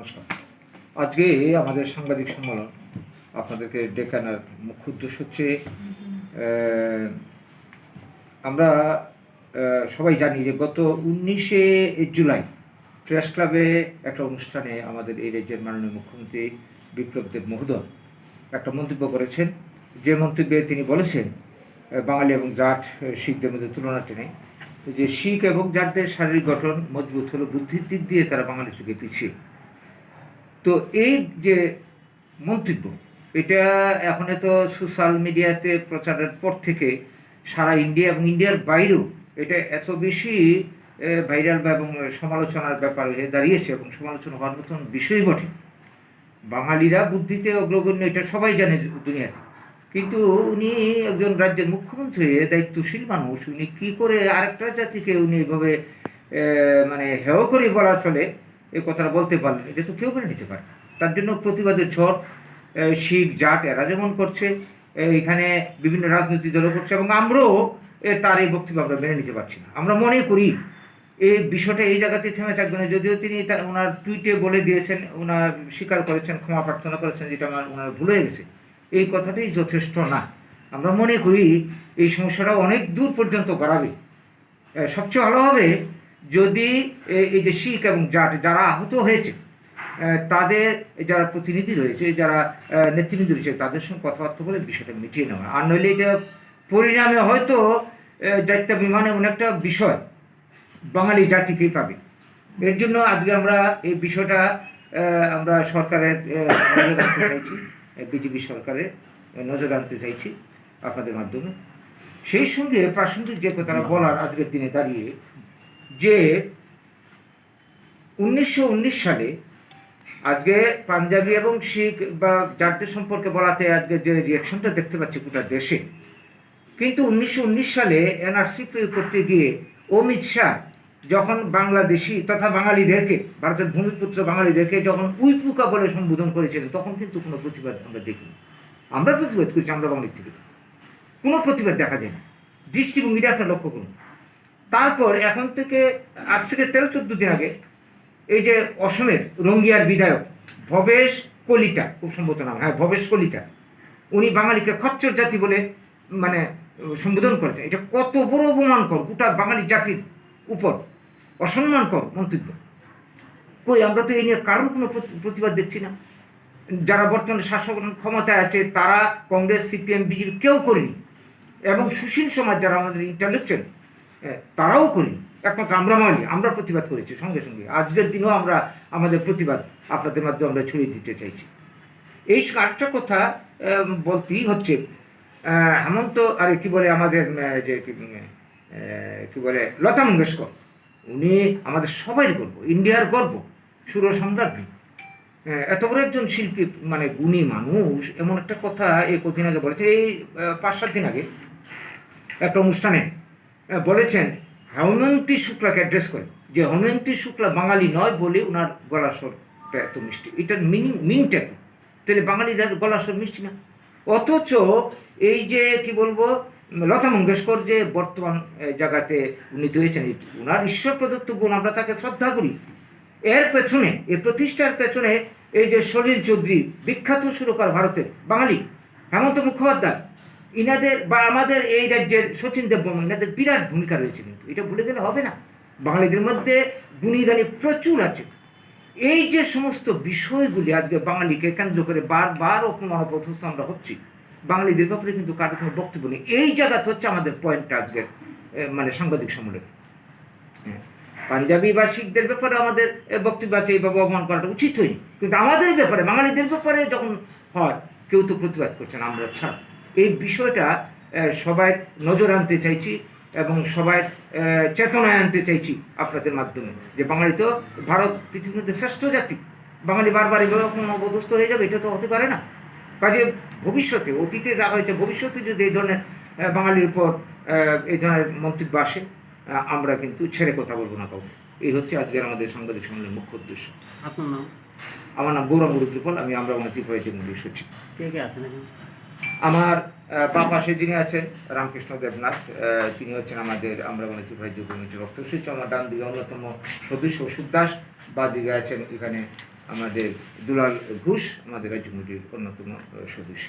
নমস্কার। আজকে আমাদের সাংবাদিক সম্মেলন আপনাদেরকে ডেকে আনার মুখ্য উদ্দেশ্য হচ্ছে আমরা সবাই জানি যে গত 19শে জুলাই প্রেস ক্লাবে একটা অনুষ্ঠানে আমাদের এই রাজ্যের মাননীয় মুখ্যমন্ত্রী বিপ্লবদেব মহোদয় একটা মন্তব্য করেছেন, যে মন্তব্যে তিনি বলেছেন বাঙালি এবং জাট শিখদের মধ্যে তুলনাটি নেই, যে শিখ এবং জাটদের শারীরিক গঠন মজবুত হলো, বুদ্ধির দিক দিয়ে তারা বাঙালির থেকে পিছিয়ে। তো এই যে মন্তব্য, এটা এখন তো সোশ্যাল মিডিয়াতে প্রচারের পর থেকে সারা ইন্ডিয়া এবং ইন্ডিয়ার বাইরেও এটা এত বেশি ভাইরাল এবং সমালোচনার ব্যাপার হয়ে দাঁড়িয়েছে এবং সমালোচনা হওয়ার মতন বিষয় বটে। বাঙালিরা বুদ্ধিতে অগ্রগণ্য, এটা সবাই জানে দুনিয়াতে, কিন্তু উনি একজন রাজ্যের মুখ্যমন্ত্রী, দায়িত্বশীল মানুষ, উনি কী করে আরেকটা জাতিকে উনি এভাবে মানে হেয় করে বলার ফলে এই কথাটা বলতে পারলেন, এটা তো কেউ মেনে নিতে পারে। তার জন্য প্রতিবাদের ঝড় শিখ জাট এরা যেমন করছে, এখানে বিভিন্ন রাজনৈতিক দলও করছে, এবং আমরাও তার এই বক্তব্য আমরা মেনে নিতে পারছি না। আমরা মনে করি এই বিষয়টা এই জায়গাতে থেমে থাকবে না, যদিও তিনি ওনার টুইটে বলে দিয়েছেন, ওনার স্বীকার করেছেন, ক্ষমা প্রার্থনা করেছেন, যেটা ওনার ভুল হয়ে গেছে, এই কথাটাই যথেষ্ট না। আমরা মনে করি এই সমস্যাটা অনেক দূর পর্যন্ত গড়াবে। সবচেয়ে ভালো হবে যদি এই যে শিখ এবং জাট যারা আহত হয়েছে তাদের যারা প্রতিনিধি রয়েছে, যারা নেতৃবৃন্দ রয়েছে, তাদের সঙ্গে কথাবার্তা বলে বিষয়টা মিটিয়ে নেওয়া। আর নইলে এটা পরিণামে হয়তো জাতীয় বিমান এমন একটা বিষয় বাঙালি জাতিকেই পাবে। এর জন্য আজকে আমরা এই বিষয়টা আমরা সরকারের নজর আনতে চাইছি, বিজেপি সরকারের নজর আনতে চাইছি আপনাদের মাধ্যমে। সেই সঙ্গে প্রাসঙ্গিক যে কথাটা বলার আজকের দিনে দাঁড়িয়ে, যে 1919 সালে আজকে পাঞ্জাবি এবং শিখ বা জাটদের সম্পর্কে বলাতে আজকে যে রিয়াকশনটা দেখতে পাচ্ছি গোটা দেশে, কিন্তু 1919 সালে এনআরসি প্রয়োগ করতে গিয়ে অমিত শাহ যখন বাংলাদেশি তথা বাঙালিদেরকে, ভারতের ভূমিপুত্র বাঙালিদেরকে যখন উইপুকা বলে সম্বোধন করেছিলেন, তখন কিন্তু কোনো প্রতিবাদ আমরা দেখিনি। আমরা প্রতিবাদ করেছি, আমরা বাঙালির থেকে কোনো প্রতিবাদ দেখা যায় না। দৃষ্টিভঙ্গিটা একটা লক্ষ্য করুন। তারপর এখন থেকে আজ থেকে 13-14 দিন আগে এই যে অসমের রঙ্গিয়ার বিধায়ক ভবেশ কলিতা, খুব সম্ভবত নাম, হ্যাঁ ভবেশ কলিতা, উনি বাঙালিকে খচ্চর জাতি বলে মানে সম্বোধন করেছেন। এটা কত বড় অপমানকর, গোটা বাঙালি জাতির উপর অসম্মানকর মন্তব্য। কই আমরা তো এই নিয়ে কারোর কোনো প্রতিবাদ দেখছি না। যারা বর্তমানে শাসক ক্ষমতায় আছে তারা কংগ্রেস, সিপিএম, বিজেপি কেউ করেনি, এবং সুশীল সমাজ যারা আমাদের ইন্টালেকচুয়াল তারাও করেনি। একমাত্র আমরা আমরা প্রতিবাদ করেছি সঙ্গে সঙ্গে। আজকের দিনেও আমরা আমাদের প্রতিবাদ আপনাদের মাধ্যমে আমরা ছড়িয়ে দিতে চাইছি। এই আরেকটা কথা বলতেই হচ্ছে, হেমন্ত আরে কি বলে আমাদের যে কি বলে লতা মঙ্গেশকর, উনি আমাদের সবাই গর্ব, ইন্ডিয়ার গর্ব, সুর সম্রাজ্ঞী, এত বড় একজন শিল্পী, মানে গুণী মানুষ, এমন একটা কথা এই কদিন আগে বলেছে, এই 5-7 দিন আগে একটা অনুষ্ঠানে বলেছেন হেমন্তী শুক্লাকে অ্যাড্রেস করে, যে হেমন্তী শুক্লা বাঙালি নয় বলে ওনার গলার স্বরটা এত মিষ্টি। এটার মিনিংটা কি? তাহলে বাঙালিরা গলার স্বর মিষ্টি না? অথচ এই যে কি বলবো, লতা মঙ্গেশকর যে বর্তমান জায়গাতে উন্নীত হয়েছেন, ওনার ঈশ্বর প্রদত্ত গুণ, আমরা তাকে শ্রদ্ধা করি। এর পেছনে, এই প্রতিষ্ঠার পেছনে এই যে সলিল চৌধুরী, বিখ্যাত সুরকার ভারতের বাঙালি, হেমন্ত মুখোপাধ্যায়, ইনাদের বা আমাদের এই রাজ্যের শচীন দেববর্মন, এনাদের বিরাট ভূমিকা রয়েছে। কিন্তু এটা ভুলে গেলে হবে না, বাঙালিদের মধ্যে গুণী গানী প্রচুর আছে। এই যে সমস্ত বিষয়গুলি আজকে বাঙালিকে কেন্দ্র করে বারবার অপমান অপদস্থ আমরা হচ্ছি, বাঙালিদের ব্যাপারে কিন্তু কারো কোনো বক্তব্য নেই। এই জায়গাতে হচ্ছে আমাদের পয়েন্টটা আজকের মানে সাংবাদিক সম্মেলনে। পাঞ্জাবি বা শিখদের ব্যাপারে আমাদের বক্তব্য আছে, এইভাবে অপমান করাটা উচিত হয়নি, কিন্তু আমাদের ব্যাপারে, বাঙালিদের ব্যাপারে যখন হয়, কেউ তো প্রতিবাদ করছে না, আমরা ছাড়। এই বিষয়টা সবাই নজর আনতে চাইছি এবং সবাই চেতনায় আনতে চাইছি আপনাদের মাধ্যমে, যে বাঙালি তো ভারত পৃথিবীর মধ্যে শ্রেষ্ঠ জাতি। বাঙালি বারবার এভাবে কোনো অবদস্থ হয়ে যাবে, এটা তো হতে পারে না। কাজে ভবিষ্যতে, অতীতে যা হয়েছে, ভবিষ্যতে যদি এই ধরনের বাঙালির উপর এই ধরনের মন্তব্য আসে, আমরা কিন্তু ছেড়ে কথা বলবো না কাউকে। এই হচ্ছে আজকের আমাদের সাংবাদিক সম্মেলনের মুখ্য উদ্দেশ্য। আপনার নাম? আমার নাম গৌরব ত্রিপল, আমি আমরা ত্রিপুরা জেলা সচিব। কে কে আছেন? আমার বাম পাশে যিনি আছেন রামকৃষ্ণ দেবনাথ, তিনি হচ্ছেন আমাদের আমরা ত্রিপুরা যুব কমিটির রক্ত সচিব। আমার ডান দিকে অন্যতম সদস্য সুদাস, বা দিকে আছেন এখানে আমাদের দুলাল ঘোষ আমাদের রাজ্য কমিটির অন্যতম সদস্য।